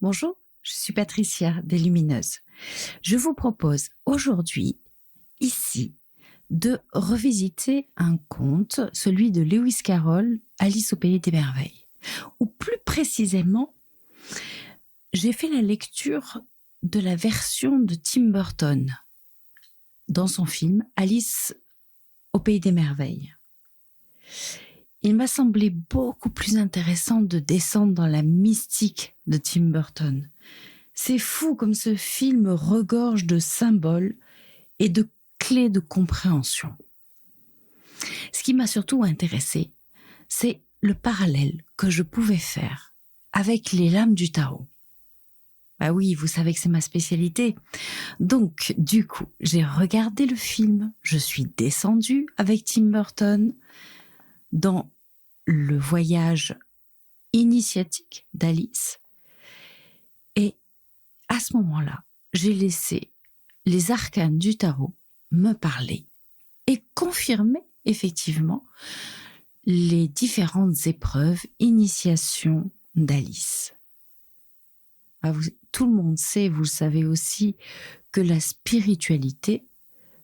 Bonjour, je suis Patricia des Lumineuses. Je vous propose aujourd'hui, ici, de revisiter un conte, celui de Lewis Carroll, Alice au pays des merveilles. Ou plus précisément, j'ai fait la lecture de la version de Tim Burton dans son film Alice au pays des merveilles. Il m'a semblé beaucoup plus intéressant de descendre dans la mystique de Tim Burton. C'est fou comme ce film regorge de symboles et de clés de compréhension. Ce qui m'a surtout intéressé, c'est le parallèle que je pouvais faire avec les lames du tarot. Bah oui, vous savez que c'est ma spécialité. Donc, du coup, j'ai regardé le film, je suis descendue avec Tim Burton dans le voyage initiatique d'Alice. Et à ce moment-là, j'ai laissé les arcanes du tarot me parler et confirmer effectivement les différentes épreuves, initiations d'Alice. Tout le monde sait, vous le savez aussi, que la spiritualité,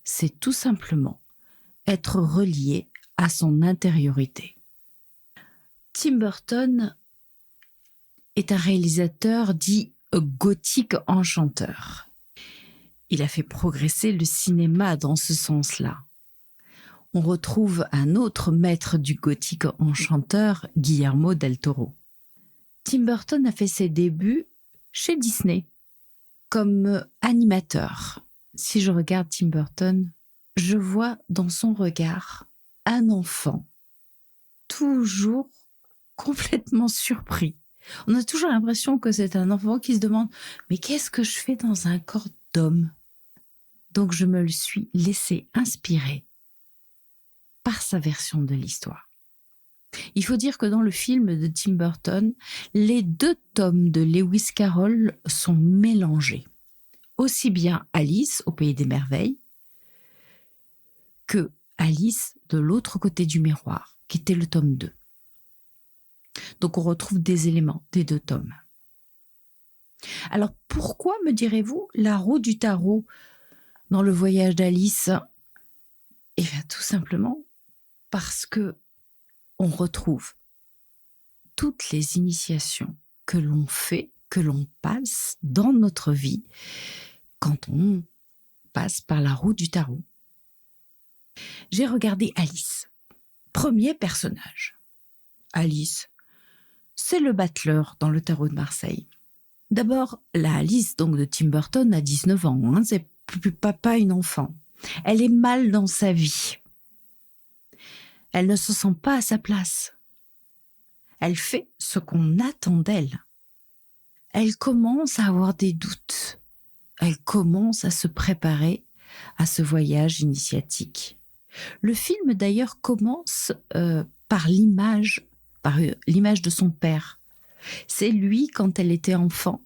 c'est tout simplement être relié à son intériorité. Tim Burton est un réalisateur dit gothique enchanteur. Il a fait progresser le cinéma dans ce sens-là. On retrouve un autre maître du gothique enchanteur, Guillermo del Toro. Tim Burton a fait ses débuts chez Disney comme animateur. Si je regarde Tim Burton, je vois dans son regard un enfant toujours complètement surpris. On a toujours l'impression que c'est un enfant qui se demande « Mais qu'est-ce que je fais dans un corps d'homme ?» Donc je me le suis laissé inspirer par sa version de l'histoire. Il faut dire que dans le film de Tim Burton, les 2 tomes de Lewis Carroll sont mélangés. Aussi bien Alice au pays des merveilles que Alice de l'autre côté du miroir, qui était le tome 2. Donc on retrouve des éléments des 2 tomes. Alors pourquoi, me direz-vous, la roue du tarot dans le voyage d'Alice? Eh bien tout simplement parce que on retrouve toutes les initiations que l'on fait, que l'on passe dans notre vie quand on passe par la roue du tarot. J'ai regardé Alice, premier personnage. Alice, c'est le battleur dans le tarot de Marseille. D'abord, la Alice donc de Tim Burton a 19 ans, hein, c'est pas une enfant. Elle est mal dans sa vie. Elle ne se sent pas à sa place. Elle fait ce qu'on attend d'elle. Elle commence à avoir des doutes. Elle commence à se préparer à ce voyage initiatique. Le film d'ailleurs commence par l'image de son père. C'est lui, quand elle était enfant,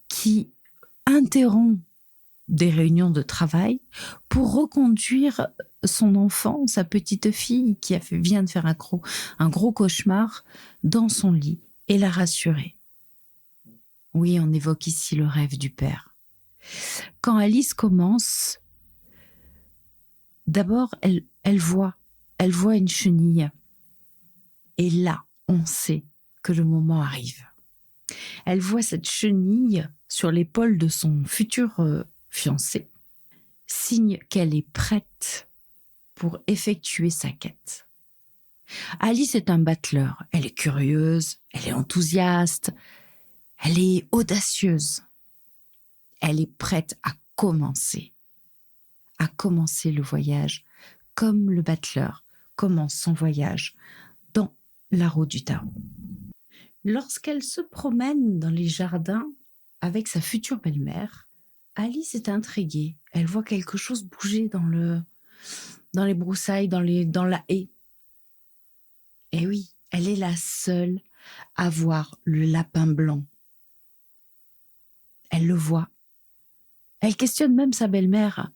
qui interrompt des réunions de travail pour reconduire son enfant, sa petite fille qui vient de faire un gros cauchemar dans son lit et la rassurer. Oui, on évoque ici le rêve du père. Quand Alice commence, d'abord elle voit une chenille et là on sait que le moment arrive. Elle voit cette chenille sur l'épaule de son futur fiancé, signe qu'elle est prête pour effectuer sa quête. Alice est un battleur. Elle est curieuse, elle est enthousiaste, elle est audacieuse. Elle est prête à commencer le voyage comme le battleur commence son voyage dans la roue du tarot. Lorsqu'elle se promène dans les jardins avec sa future belle-mère, Alice est intriguée. Elle voit quelque chose bouger dans les broussailles, dans la haie. Et oui, elle est la seule à voir le lapin blanc. Elle le voit. Elle questionne même sa belle-mère.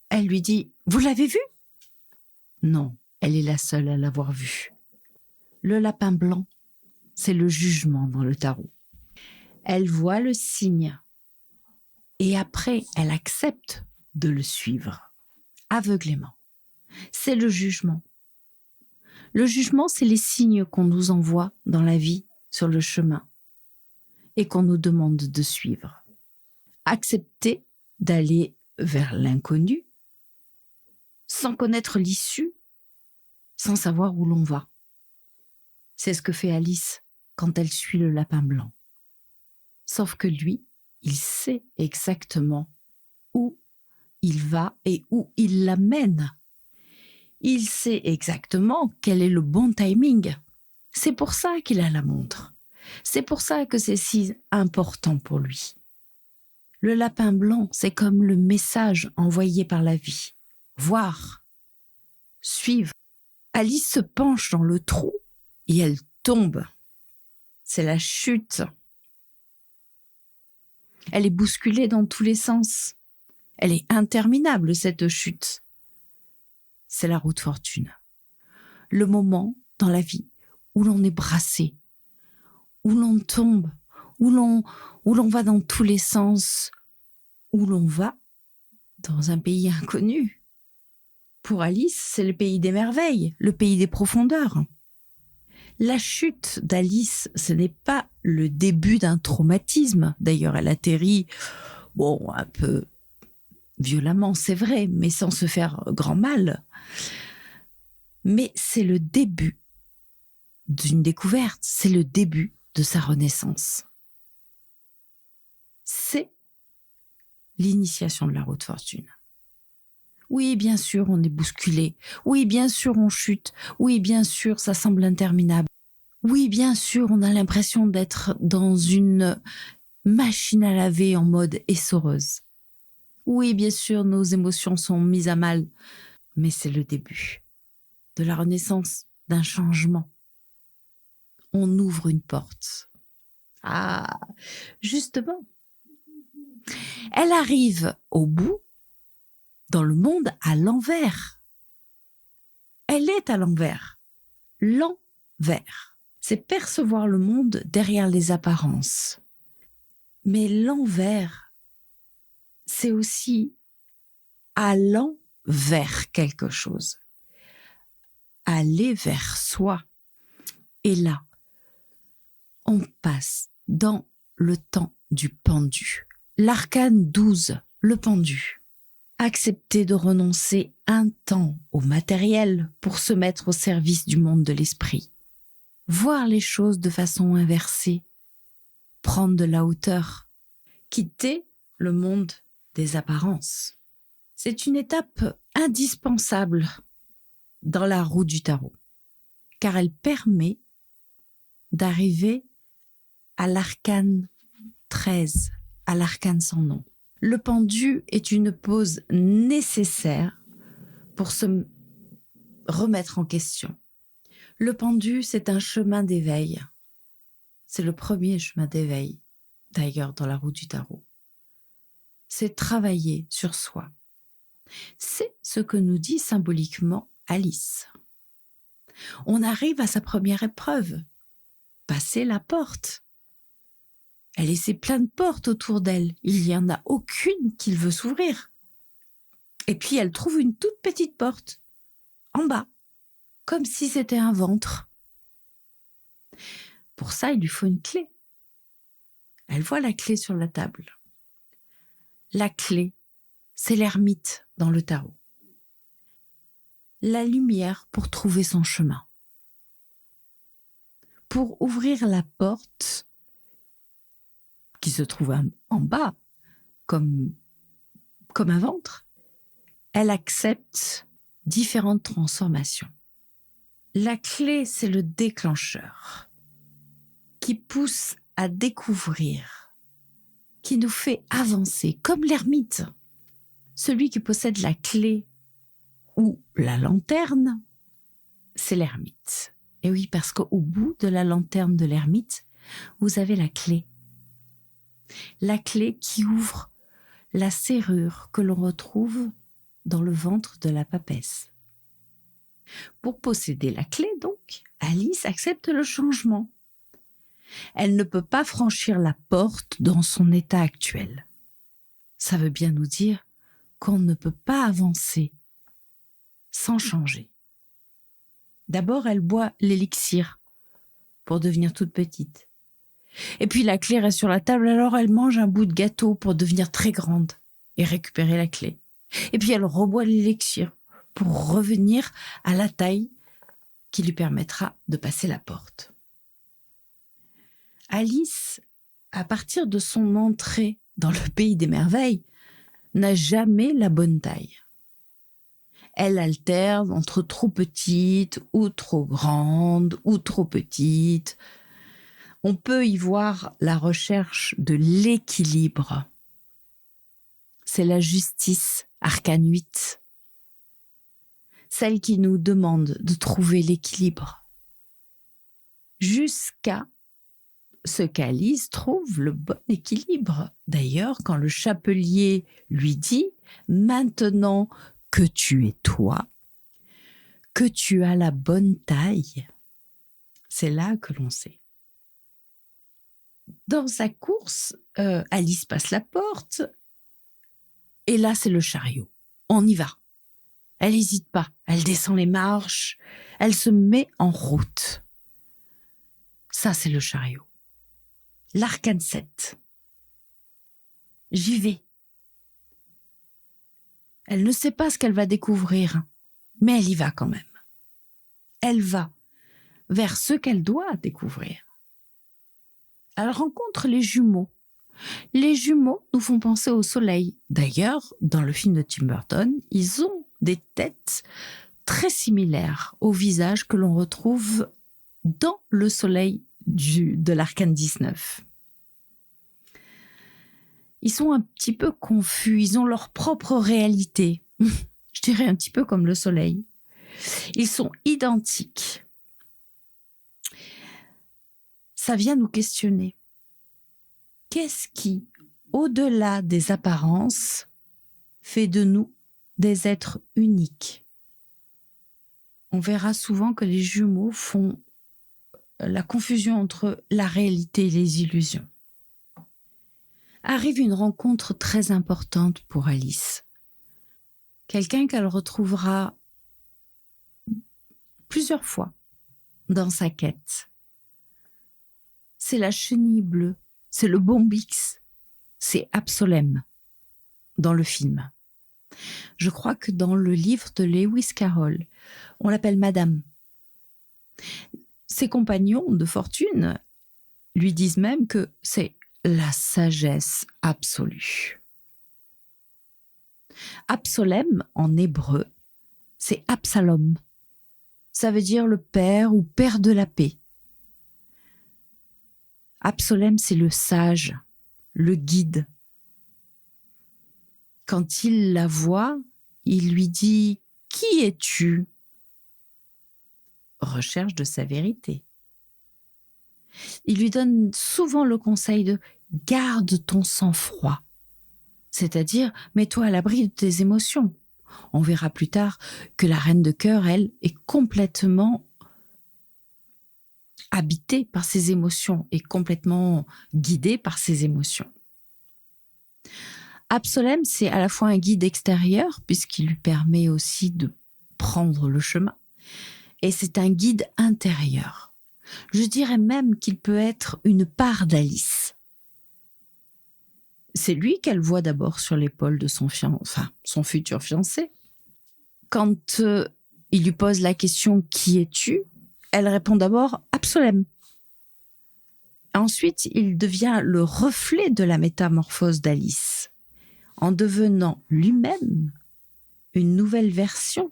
Elle lui dit « Vous l'avez vu ?» Non, elle est la seule à l'avoir vu. Le lapin blanc, c'est le jugement dans le tarot. Elle voit le signe et après, elle accepte de le suivre aveuglément. C'est le jugement. Le jugement, c'est les signes qu'on nous envoie dans la vie, sur le chemin, et qu'on nous demande de suivre. Accepter d'aller vers l'inconnu, sans connaître l'issue, sans savoir où l'on va. C'est ce que fait Alice quand elle suit le lapin blanc. Sauf que lui, il sait exactement où il va et où il l'amène. Il sait exactement quel est le bon timing. C'est pour ça qu'il a la montre. C'est pour ça que c'est si important pour lui. Le lapin blanc, c'est comme le message envoyé par la vie. Voir, suivre. Alice se penche dans le trou et elle tombe. C'est la chute. Elle est bousculée dans tous les sens. Elle est interminable, cette chute. C'est la roue de fortune. Le moment dans la vie où l'on est brassé, où l'on tombe, où l'on va dans tous les sens, où l'on va dans un pays inconnu. Pour Alice, c'est le pays des merveilles, le pays des profondeurs. La chute d'Alice, ce n'est pas le début d'un traumatisme. D'ailleurs, elle atterrit, un peu violemment, c'est vrai, mais sans se faire grand mal. Mais c'est le début d'une découverte, c'est le début de sa renaissance. C'est l'initiation de la roue de fortune. Oui, bien sûr, on est bousculé. Oui, bien sûr, on chute. Oui, bien sûr, ça semble interminable. Oui, bien sûr, on a l'impression d'être dans une machine à laver en mode essoreuse. Oui, bien sûr, nos émotions sont mises à mal. Mais c'est le début de la renaissance, d'un changement. On ouvre une porte. Ah, justement. Elle arrive au bout, dans le monde à l'envers. Elle est à l'envers. L'envers. C'est percevoir le monde derrière les apparences. Mais l'envers, c'est aussi allant vers quelque chose. Aller vers soi. Et là, on passe dans le temps du pendu. L'arcane 12, le pendu. Accepter de renoncer un temps au matériel pour se mettre au service du monde de l'esprit. Voir les choses de façon inversée. Prendre de la hauteur. Quitter le monde des apparences. C'est une étape indispensable dans la roue du tarot, car elle permet d'arriver à l'arcane 13, à l'arcane sans nom. Le pendu est une pause nécessaire pour se remettre en question. Le pendu, c'est un chemin d'éveil. C'est le premier chemin d'éveil, d'ailleurs, dans la roue du tarot. C'est travailler sur soi. C'est ce que nous dit symboliquement Alice. On arrive à sa première épreuve. Passer la porte. Elle essaie plein de portes autour d'elle. Il n'y en a aucune qui veut s'ouvrir. Et puis elle trouve une toute petite porte, en bas, comme si c'était un ventre. Pour ça, il lui faut une clé. Elle voit la clé sur la table. La clé, c'est l'ermite dans le tarot. La lumière pour trouver son chemin. Pour ouvrir la porte qui se trouve en bas, comme un ventre, elle accepte différentes transformations. La clé, c'est le déclencheur qui pousse à découvrir, qui nous fait avancer, comme l'ermite. Celui qui possède la clé ou la lanterne, c'est l'ermite. Et oui, parce qu'au bout de la lanterne de l'ermite, vous avez la clé. La clé qui ouvre la serrure que l'on retrouve dans le ventre de la papesse. Pour posséder la clé, donc, Alice accepte le changement. Elle ne peut pas franchir la porte dans son état actuel. Ça veut bien nous dire qu'on ne peut pas avancer sans changer. D'abord, elle boit l'élixir pour devenir toute petite. Et puis la clé reste sur la table, alors elle mange un bout de gâteau pour devenir très grande et récupérer la clé. Et puis elle reboit l'élixir pour revenir à la taille qui lui permettra de passer la porte. Alice, à partir de son entrée dans le pays des merveilles, n'a jamais la bonne taille. Elle alterne entre trop petite ou trop grande ou trop petite. On peut y voir la recherche de l'équilibre. C'est la justice, arcane 8. Celle qui nous demande de trouver l'équilibre. Jusqu'à ce qu'Alice trouve le bon équilibre. D'ailleurs, quand le chapelier lui dit « Maintenant que tu es toi, que tu as la bonne taille », c'est là que l'on sait. Dans sa course, Alice passe la porte et là, c'est le chariot. On y va. Elle n'hésite pas. Elle descend les marches. Elle se met en route. Ça, c'est le chariot. L'arcane 7. J'y vais. Elle ne sait pas ce qu'elle va découvrir, mais elle y va quand même. Elle va vers ce qu'elle doit découvrir. Elle rencontre les jumeaux. Les jumeaux nous font penser au soleil. D'ailleurs, dans le film de Tim Burton, ils ont des têtes très similaires au visage que l'on retrouve dans le soleil de l'arcane 19. Ils sont un petit peu confus, ils ont leur propre réalité. Je dirais un petit peu comme le soleil. Ils sont identiques. Ça vient nous questionner. Qu'est-ce qui, au-delà des apparences, fait de nous des êtres uniques? On verra souvent que les jumeaux font la confusion entre la réalité et les illusions. Arrive une rencontre très importante pour Alice. Quelqu'un qu'elle retrouvera plusieurs fois dans sa quête. C'est la chenille bleue, c'est le Bombix, c'est Absolème dans le film. Je crois que dans le livre de Lewis Carroll, on l'appelle Madame. Ses compagnons de fortune lui disent même que c'est la sagesse absolue. Absolème en hébreu, c'est Absalom. Ça veut dire le père ou père de la paix. Absolème, c'est le sage, le guide. Quand il la voit, il lui dit « Qui es-tu » Recherche de sa vérité. Il lui donne souvent le conseil de « Garde ton sang-froid », c'est-à-dire « Mets-toi à l'abri de tes émotions ». On verra plus tard que la reine de cœur, elle, est complètement habitée par ses émotions et complètement guidée par ses émotions. Absolème, c'est à la fois un guide extérieur, puisqu'il lui permet aussi de prendre le chemin, et c'est un guide intérieur. Je dirais même qu'il peut être une part d'Alice. C'est lui qu'elle voit d'abord sur l'épaule de son futur fiancé. Quand il lui pose la question « Qui es-tu ?», elle répond d'abord « Absolème ». Ensuite, il devient le reflet de la métamorphose d'Alice, en devenant lui-même une nouvelle version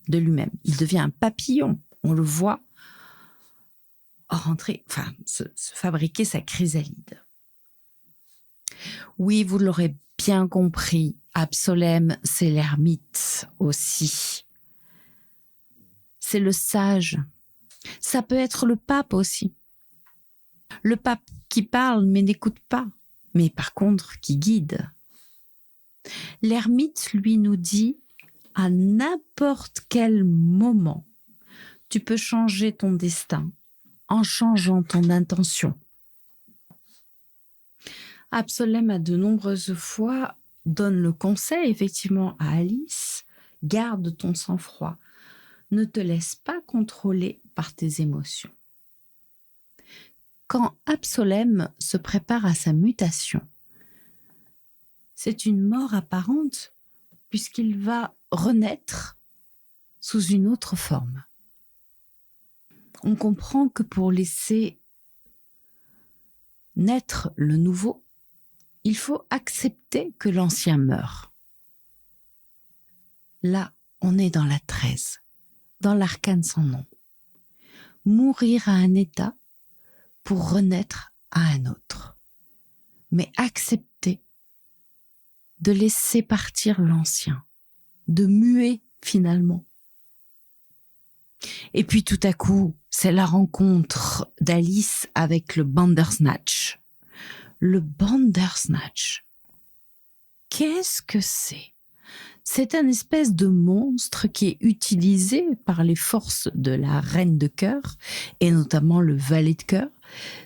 de lui-même. Il devient un papillon. On le voit se fabriquer sa chrysalide. Oui, vous l'aurez bien compris, Absolème, c'est l'ermite aussi. C'est le sage. Ça peut être le pape aussi. Le pape qui parle mais n'écoute pas, mais par contre qui guide. L'ermite, lui, nous dit à n'importe quel moment, tu peux changer ton destin en changeant ton intention. Absolem a de nombreuses fois donne le conseil effectivement à Alice, garde ton sang-froid, ne te laisse pas contrôler par tes émotions. Quand Absolem se prépare à sa mutation, c'est une mort apparente puisqu'il va renaître sous une autre forme. On comprend que pour laisser naître le nouveau, il faut accepter que l'ancien meure. Là, on est dans la 13, dans l'arcane sans nom. Mourir à un état pour renaître à un autre. Mais accepter de laisser partir l'ancien, de muer finalement. Et puis tout à coup, c'est la rencontre d'Alice avec le Bandersnatch. Le Bandersnatch, qu'est-ce que c'est ? C'est un espèce de monstre qui est utilisé par les forces de la reine de cœur, et notamment le valet de cœur.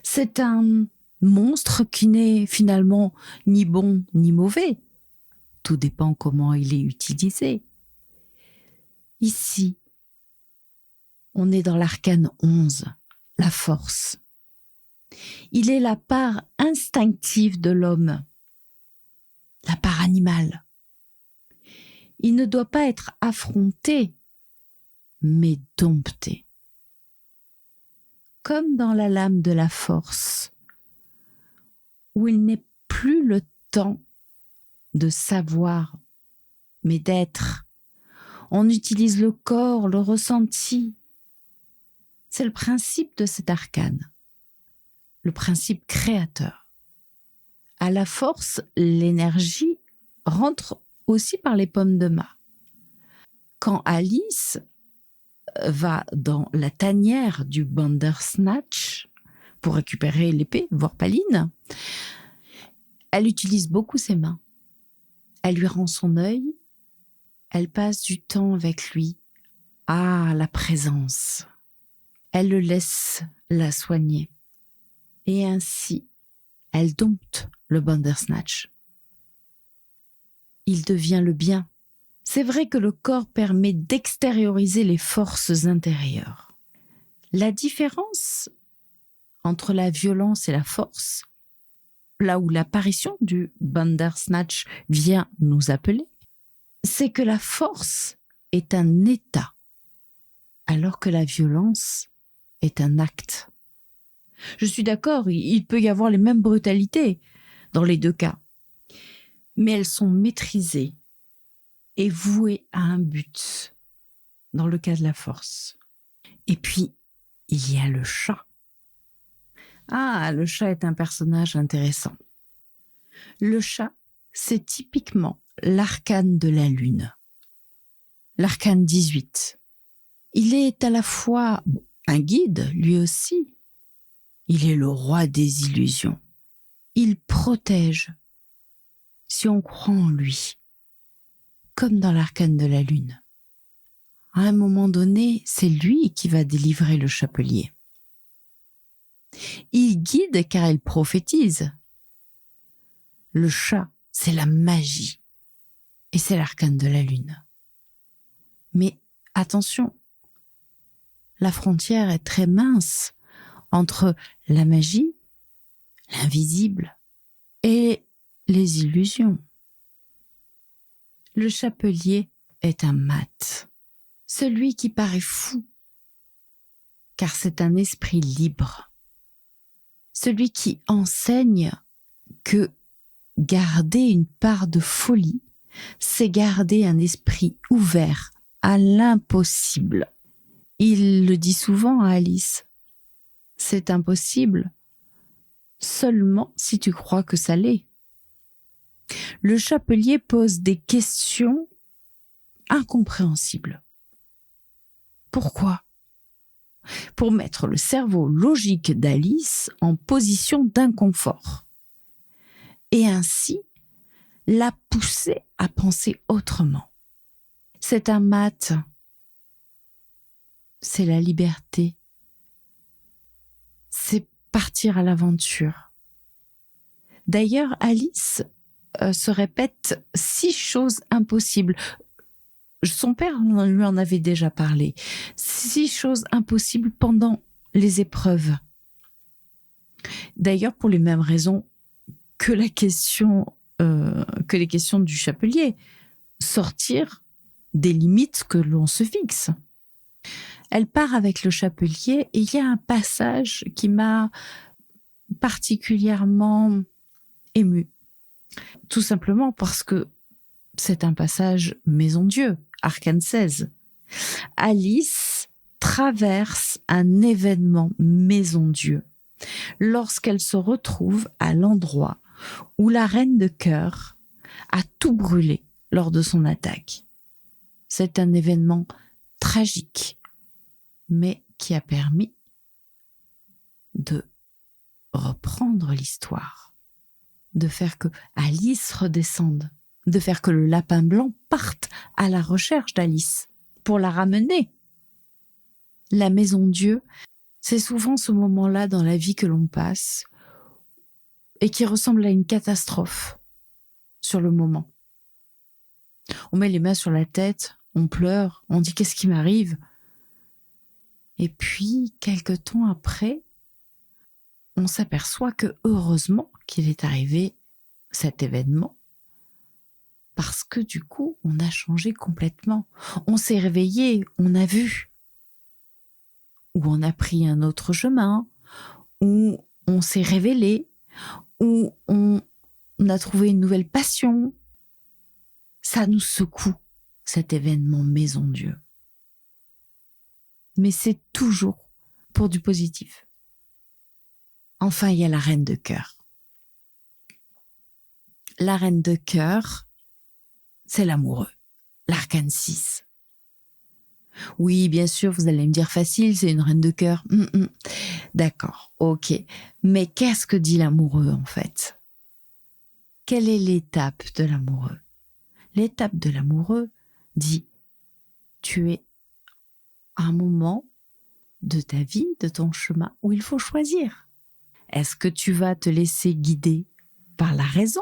C'est un monstre qui n'est finalement ni bon ni mauvais. Tout dépend comment il est utilisé. Ici, on est dans l'arcane 11, la force. Il est la part instinctive de l'homme, la part animale. Il ne doit pas être affronté, mais dompté. Comme dans la lame de la force, où il n'est plus le temps de savoir, mais d'être. On utilise le corps, le ressenti. C'est le principe de cet arcane, le principe créateur. À la force, l'énergie rentre aussi par les pommes de main. Quand Alice va dans la tanière du Bandersnatch pour récupérer l'épée, Vorpaline, elle utilise beaucoup ses mains. Elle lui rend son œil, elle passe du temps avec lui. Ah, la présence. Elle le laisse la soigner. Et ainsi, elle dompte le Bandersnatch. Il devient le bien. C'est vrai que le corps permet d'extérioriser les forces intérieures. La différence entre la violence et la force, là où l'apparition du Bandersnatch vient nous appeler, c'est que la force est un état, alors que la violence est un acte. Je suis d'accord, il peut y avoir les mêmes brutalités dans les deux cas, mais elles sont maîtrisées et vouées à un but, dans le cas de la force. Et puis, il y a le chat. Ah, le chat est un personnage intéressant. Le chat, c'est typiquement l'arcane de la lune. L'arcane 18. Il est à la fois un guide, lui aussi. Il est le roi des illusions. Il protège, si on croit en lui, comme dans l'arcane de la lune. À un moment donné, c'est lui qui va délivrer le chapelier. Il guide car il prophétise. Le chat, c'est la magie. Et c'est l'arcane de la lune. Mais attention, la frontière est très mince entre la magie, l'invisible et les illusions. Le chapelier est un mat, celui qui paraît fou, car c'est un esprit libre, celui qui enseigne que garder une part de folie, c'est garder un esprit ouvert à l'impossible. Il le dit souvent à Alice, c'est impossible seulement si tu crois que ça l'est. Le chapelier pose des questions incompréhensibles. Pourquoi ? Pour mettre le cerveau logique d'Alice en position d'inconfort et ainsi la pousser à penser autrement. C'est un mat, c'est la liberté, c'est partir à l'aventure. D'ailleurs, Alice se répète 6 choses impossibles. Son père lui en avait déjà parlé. 6 choses impossibles pendant les épreuves. D'ailleurs, pour les mêmes raisons que les questions du chapelier. Sortir des limites que l'on se fixe. Elle part avec le chapelier et il y a un passage qui m'a particulièrement émue. Tout simplement parce que c'est un passage Maison Dieu, Arcane 16. Alice traverse un événement Maison Dieu lorsqu'elle se retrouve à l'endroit où la reine de cœur a tout brûlé lors de son attaque. C'est un événement tragique, mais qui a permis de reprendre l'histoire, de faire que Alice redescende, de faire que le lapin blanc parte à la recherche d'Alice pour la ramener. La Maison Dieu, c'est souvent ce moment-là dans la vie que l'on passe et qui ressemble à une catastrophe sur le moment. On met les mains sur la tête, on pleure, on dit qu'est-ce qui m'arrive? Et puis, quelque temps après, on s'aperçoit que heureusement qu'il est arrivé cet événement, parce que du coup, on a changé complètement. On s'est réveillé, on a vu, ou on a pris un autre chemin, ou on s'est révélé, ou on a trouvé une nouvelle passion. Ça nous secoue, cet événement Maison Dieu. Mais c'est toujours pour du positif. Enfin, il y a la reine de cœur. La reine de cœur, c'est l'amoureux, l'arcane 6. Oui, bien sûr, vous allez me dire facile, c'est une reine de cœur. D'accord, ok. Mais qu'est-ce que dit l'amoureux en fait? Quelle est l'étape de l'amoureux? L'étape de l'amoureux dit, tu es à un moment de ta vie, de ton chemin, où il faut choisir. Est-ce que tu vas te laisser guider par la raison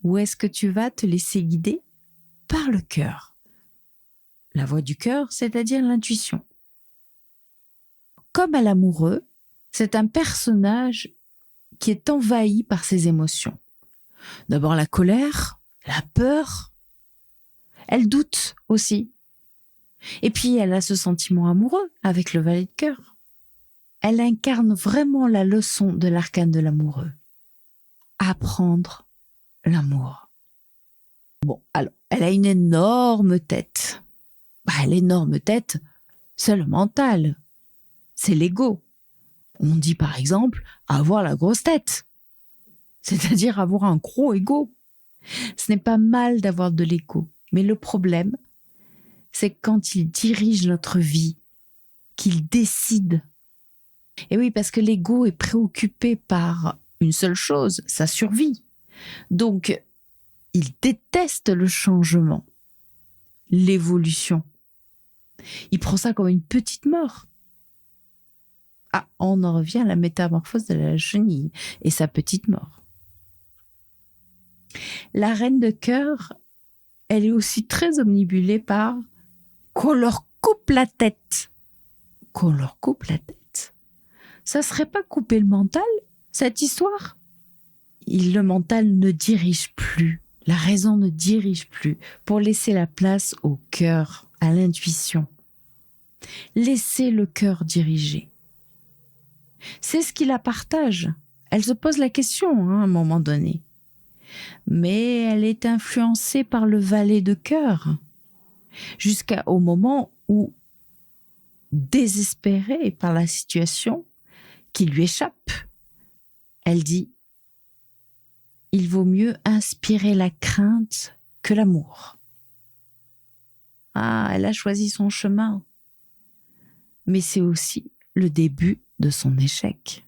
ou est-ce que tu vas te laisser guider par le cœur? La voix du cœur, c'est-à-dire l'intuition. Comme à l'amoureux, c'est un personnage qui est envahi par ses émotions. D'abord la colère, la peur, elle doute aussi. Et puis elle a ce sentiment amoureux avec le valet de cœur. Elle incarne vraiment la leçon de l'arcane de l'amoureux. Apprendre l'amour. Bon, alors, elle a une énorme tête. L'énorme tête, c'est le mental. C'est l'ego. On dit par exemple avoir la grosse tête. C'est-à-dire avoir un gros ego. Ce n'est pas mal d'avoir de l'ego. Mais le problème, c'est quand il dirige notre vie, qu'il décide. Et oui, parce que l'ego est préoccupé par une seule chose, sa survie. Donc, il déteste le changement, l'évolution. Il prend ça comme une petite mort. Ah, on en revient à la métamorphose de la chenille et sa petite mort. La reine de cœur, elle est aussi très omnibulée par qu'on leur coupe la tête. Qu'on leur coupe la tête. Ça serait pas couper le mental, cette histoire? Le mental ne dirige plus, la raison ne dirige plus, pour laisser la place au cœur, à l'intuition. Laissez le cœur diriger. C'est ce qui la partage. Elle se pose la question à un moment donné. Mais elle est influencée par le valet de cœur, jusqu'au moment où, désespérée par la situation qui lui échappe, elle dit « Il vaut mieux inspirer la crainte que l'amour ». Ah, elle a choisi son chemin. Mais c'est aussi le début de son échec.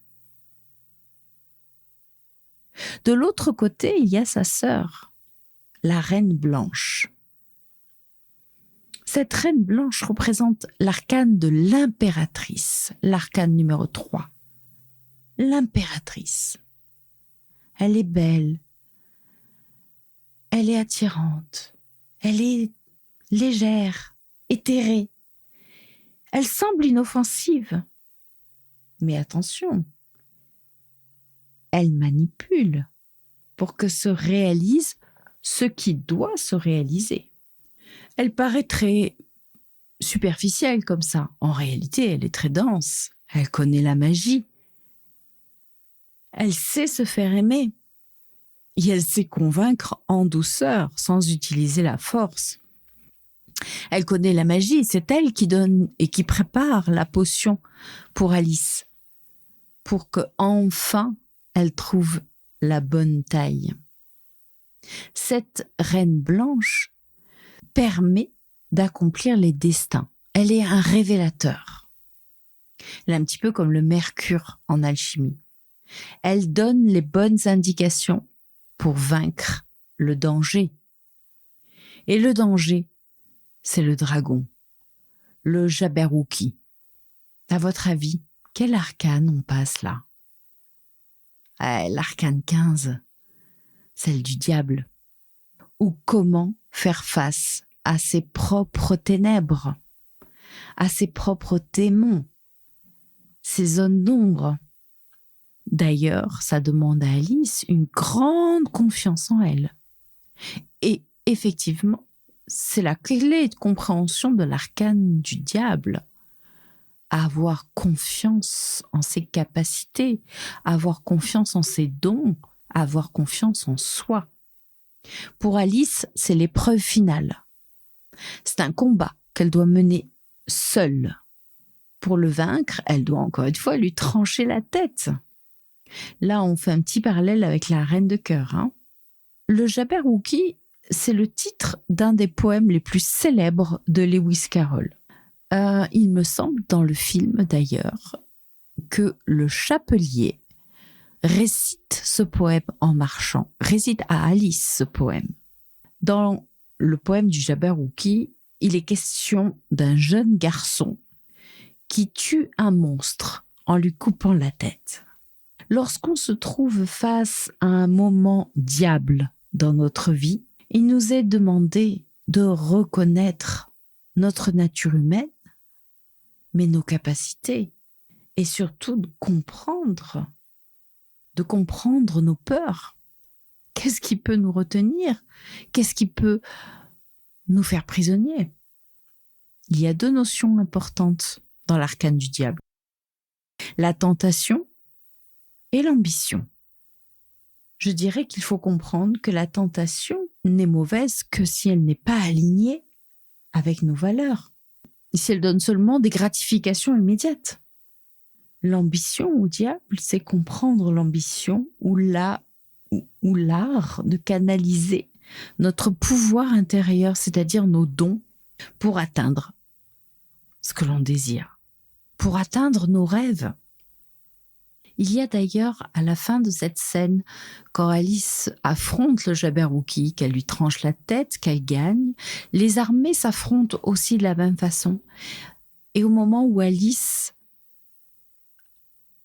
De l'autre côté, il y a sa sœur, la reine blanche. Cette reine blanche représente l'arcane de l'impératrice, l'arcane numéro 3. L'impératrice. Elle est belle, elle est attirante, elle est légère, éthérée. Elle semble inoffensive. Mais attention, elle manipule pour que se réalise ce qui doit se réaliser. Elle paraît très superficielle comme ça. En réalité, elle est très dense. Elle connaît la magie. Elle sait se faire aimer. Et elle sait convaincre en douceur, sans utiliser la force. Elle connaît la magie. C'est elle qui donne et qui prépare la potion pour Alice, pour que enfin elle trouve la bonne taille. Cette reine blanche permet d'accomplir les destins. Elle est un révélateur. Elle est un petit peu comme le mercure en alchimie. Elle donne les bonnes indications pour vaincre le danger. Et le danger, c'est le dragon, le Jabberwocky. À votre avis, quel arcane on passe là? L'arcane 15, celle du diable. Ou comment faire face à ses propres ténèbres, à ses propres démons, ses zones d'ombre. D'ailleurs, ça demande à Alice une grande confiance en elle. Et effectivement, c'est la clé de compréhension de l'arcane du diable. Avoir confiance en ses capacités, avoir confiance en ses dons, avoir confiance en soi. Pour Alice, c'est l'épreuve finale. C'est un combat qu'elle doit mener seule. Pour le vaincre, elle doit encore une fois lui trancher la tête. Là, on fait un petit parallèle avec la reine de cœur. Le Jabberwocky, c'est le titre d'un des poèmes les plus célèbres de Lewis Carroll. Il me semble, dans le film d'ailleurs, que le chapelier récite ce poème en marchant, récite à Alice ce poème. Dans le poème du Jabberwocky, il est question d'un jeune garçon qui tue un monstre en lui coupant la tête. Lorsqu'on se trouve face à un moment diable dans notre vie, il nous est demandé de reconnaître notre nature humaine, mais nos capacités, et surtout de comprendre nos peurs. Qu'est-ce qui peut nous retenir? Qu'est-ce qui peut nous faire prisonniers? Il y a deux notions importantes dans l'arcane du diable. La tentation et l'ambition. Je dirais qu'il faut comprendre que la tentation n'est mauvaise que si elle n'est pas alignée avec nos valeurs. Si elle donne seulement des gratifications immédiates. L'ambition au diable, c'est comprendre l'ambition ou l'art de canaliser notre pouvoir intérieur, c'est-à-dire nos dons, pour atteindre ce que l'on désire, pour atteindre nos rêves. Il y a d'ailleurs, à la fin de cette scène, quand Alice affronte le Jabberwocky, qu'elle lui tranche la tête, qu'elle gagne, les armées s'affrontent aussi de la même façon. Et au moment où Alice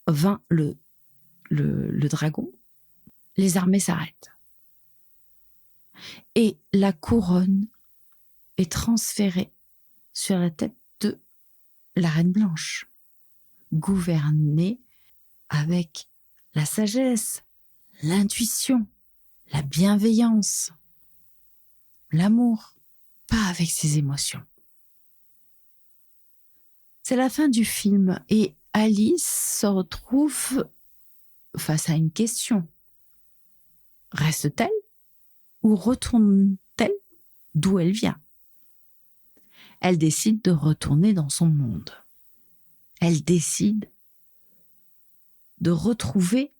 vainc le dragon, les armées s'arrêtent. Et la couronne est transférée sur la tête de la Reine Blanche, gouvernée avec la sagesse, l'intuition, la bienveillance, l'amour, pas avec ses émotions. C'est la fin du film et Alice se retrouve face à une question. Reste-t-elle ou retourne-t-elle d'où elle vient? Elle décide de retourner dans son monde. Elle décide de retrouver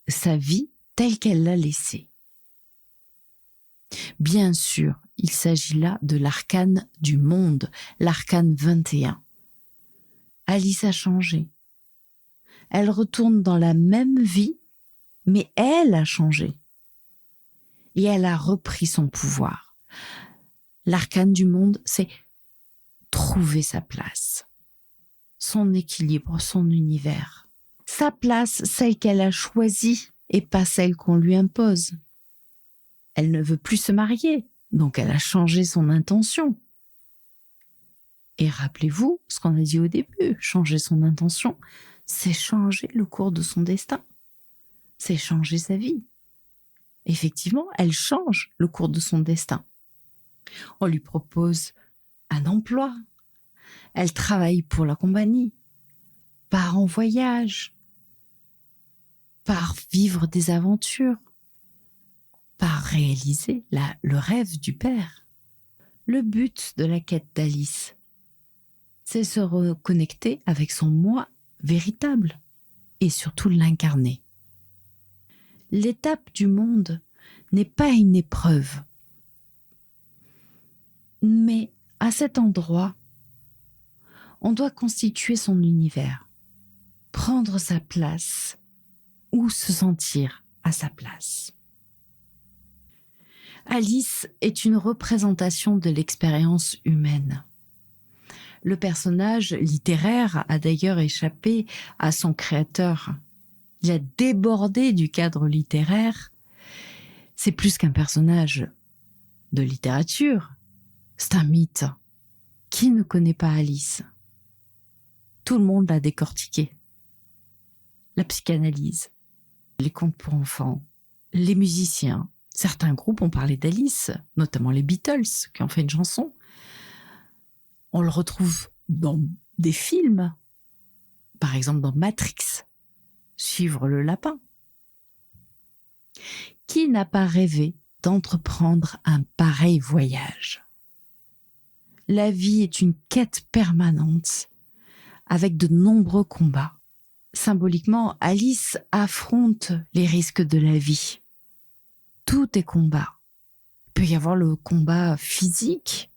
sa vie telle qu'elle l'a laissée. Bien sûr, il s'agit là de l'arcane du monde, l'arcane 21. Alice a changé. Elle retourne dans la même vie, mais elle a changé. Et elle a repris son pouvoir. L'arcane du monde, c'est trouver sa place, son équilibre, son univers. Sa place, celle qu'elle a choisie, et pas celle qu'on lui impose. Elle ne veut plus se marier, donc elle a changé son intention. Et rappelez-vous ce qu'on a dit au début, changer son intention, c'est changer le cours de son destin. C'est changer sa vie. Effectivement, elle change le cours de son destin. On lui propose un emploi. Elle travaille pour la compagnie, part en voyage, part vivre des aventures, part réaliser le rêve du père. Le but de la quête d'Alice, c'est se reconnecter avec son moi véritable et surtout l'incarner. L'étape du monde n'est pas une épreuve, mais à cet endroit, on doit constituer son univers, prendre sa place ou se sentir à sa place. Alice est une représentation de l'expérience humaine. Le personnage littéraire a d'ailleurs échappé à son créateur. Il a débordé du cadre littéraire. C'est plus qu'un personnage de littérature, c'est un mythe. Qui ne connaît pas Alice ? Tout le monde l'a décortiqué. La psychanalyse, les contes pour enfants, les musiciens. Certains groupes ont parlé d'Alice, notamment les Beatles, qui ont fait une chanson. On le retrouve dans des films, par exemple dans Matrix, Suivre le lapin. Qui n'a pas rêvé d'entreprendre un pareil voyage ? La vie est une quête permanente, avec de nombreux combats. Symboliquement, Alice affronte les risques de la vie. Tout est combat. Il peut y avoir le combat physique,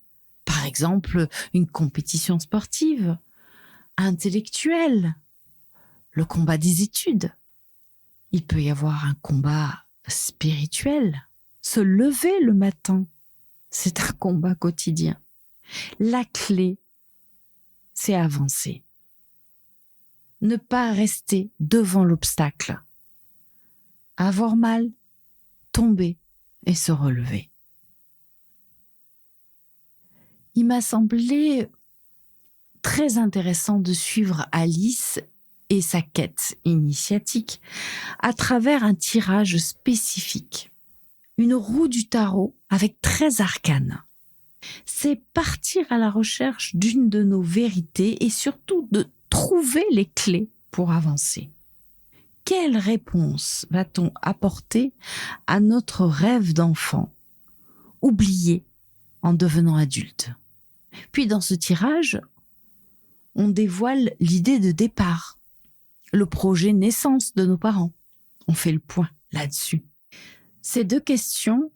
par exemple une compétition sportive, intellectuelle, le combat des études. Il peut y avoir un combat spirituel. Se lever le matin, c'est un combat quotidien. La clé, c'est avancer. Ne pas rester devant l'obstacle. Avoir mal, tomber et se relever. Il m'a semblé très intéressant de suivre Alice et sa quête initiatique à travers un tirage spécifique. Une roue du tarot avec 13 arcanes. C'est partir à la recherche d'une de nos vérités et surtout de trouver les clés pour avancer. Quelle réponse va-t-on apporter à notre rêve d'enfant, oublié en devenant adulte ? Puis dans ce tirage, on dévoile l'idée de départ, le projet naissance de nos parents. On fait le point là-dessus. Ces deux questions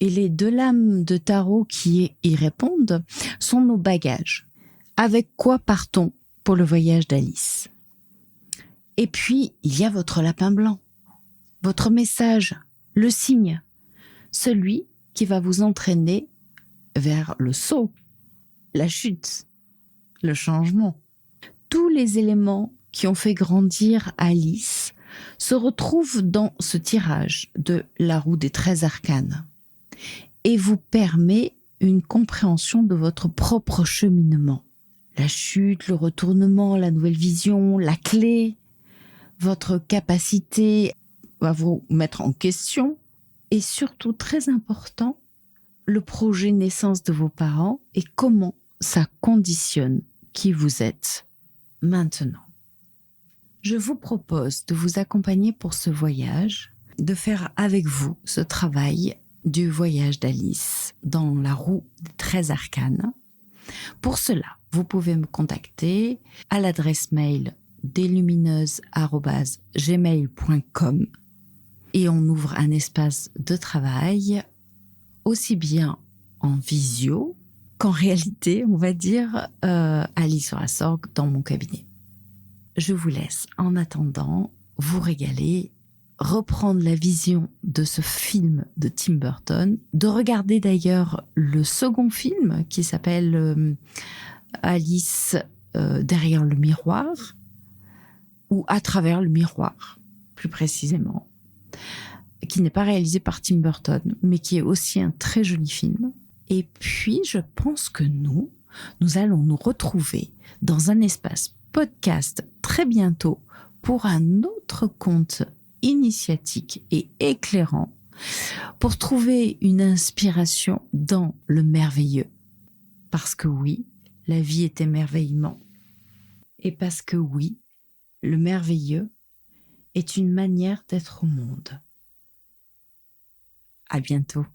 et les deux lames de tarot qui y répondent sont nos bagages. Avec quoi partons pour le voyage d'Alice ? Et puis, il y a votre lapin blanc, votre message, le signe, celui qui va vous entraîner vers le saut, la chute, le changement. Tous les éléments qui ont fait grandir Alice se retrouvent dans ce tirage de la roue des 13 arcanes et vous permet une compréhension de votre propre cheminement. La chute, le retournement, la nouvelle vision, la clé, votre capacité à vous mettre en question et surtout, très important, le projet naissance de vos parents et comment ça conditionne qui vous êtes maintenant. Je vous propose de vous accompagner pour ce voyage, de faire avec vous ce travail du voyage d'Alice dans la roue des 13 arcanes. Pour cela, vous pouvez me contacter à l'adresse mail deslumineuses@gmail.com et on ouvre un espace de travail aussi bien en visio qu'en réalité, on va dire, à l'Île-sur-la-Sorgue dans mon cabinet. Je vous laisse en attendant vous régaler, reprendre la vision de ce film de Tim Burton, de regarder d'ailleurs le second film qui s'appelle Alice derrière le miroir, ou à travers le miroir, plus précisément. qui n'est pas réalisé par Tim Burton, mais qui est aussi un très joli film. Et puis, je pense que nous allons nous retrouver dans un espace podcast très bientôt pour un autre conte initiatique et éclairant, pour trouver une inspiration dans le merveilleux. Parce que oui, la vie est émerveillement. Et parce que oui, le merveilleux est une manière d'être au monde. À bientôt.